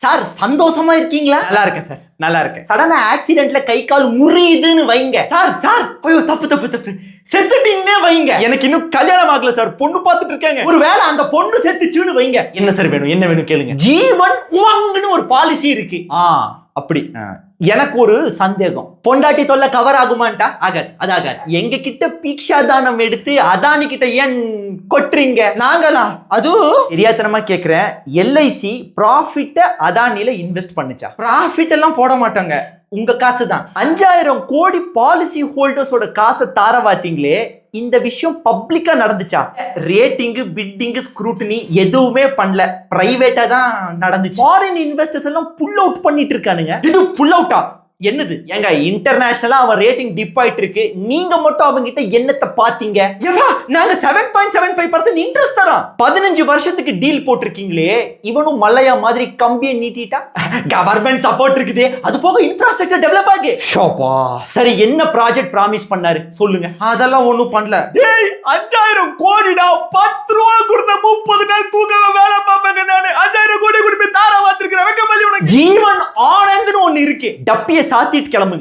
Sir சந்தோஷமா இருக்கீங்களா? நல்லா இருக்கேன் சார், நல்லா இருக்கேன். சடனா ஆக்சிடென்ட்ல கை கால் முறியுதுன்னு வைங்க. சார் ஐயோ தப்பு செத்துட்டீங்கன்னே வைங்க. எனக்கு இன்னும் கல்யாணம் ஆகல சார், பொண்ணு பார்த்துட்டு இருக்காங்க. ஒருவேளை அந்த பொண்ணு செத்துச்சுன்னு வைங்க. என்ன சார் வேணும், என்ன வேணும் கேளுங்க. ஜீவன் உமங்னு ஒரு பாலிசி இருக்கு. அப்படி எனக்கு ஒரு சந்தேகம், பொண்டாட்டி தொல்லை கவர் ஆகுமான்ட்டா? ஆகாது. எங்க கிட்ட பீக்ஷா தானம் எடுத்து அதானி கிட்ட ஏன் கொட்டுறீங்க? நாங்களா? அது தெரியாதனமா கேக்குறேன். எல்ஐசி ப்ராஃபிட்ட அதானில இன்வெஸ்ட் பண்ணுச்சா? ப்ராஃபிட் எல்லாம் போட மாட்டாங்க, உங்க காசு தான். 5000 கோடி பாலிசி ஹோல்டர்ஸோட காசை தாரவாத்தீங்களே, இந்த விஷயம் பப்ளிக்கா நடந்துச்சா? ரேட்டிங், பிட்டிங், ஸ்க்ரூட்டினி எதுவுமே பண்ணல, பிரைவேட்டா தான் நடந்துச்சு. ஃபாரின் இன்வெஸ்டர்ஸ் எல்லாம் புல் அவுட் பண்ணிட்டு இருக்கானுங்க. இது புல் அவுட்டா? என்னது ஏங்க, இன்டர்நேஷனலா அவன் ரேட்டிங் டிப் ஆயிட்டு இருக்கு, நீங்க மட்டும் அவங்க கிட்ட என்னத்தை பாத்தீங்க? நாங்க 7.75% இன்ட்ரெஸ்ட் தரோம். 15 வருஷத்துக்கு டீல் போட்டிருக்கீங்களே, இவனும் மல்லையா மாதிரி கம்பியை நீட்டிட்டா? கவர்மெண்ட் சப்போர்ட் இருக்குது, அது போக இன்ஃப்ராஸ்ட்ரக்சர் டெவலப் ஆகு. சரி, என்ன ப்ராஜெக்ட் ப்ராமிஸ் பண்ணாரு சொல்லுங்க. அதெல்லாம் ஒண்ணும் பண்ணல. 5000 கோடிடா, 10 ரூபா கொடுத்த 30 நாள் தூக்கமா வேலை பார்ப்பாங்க. நானு 5000 கோடி கொடுத்து தாரா வாத்திருக்கிறேன். ஜீவன் ஆனந்த்னு ஒண்ணு இருக்கு, டப்பிய சாத்திட்டு கிளம்புங்க.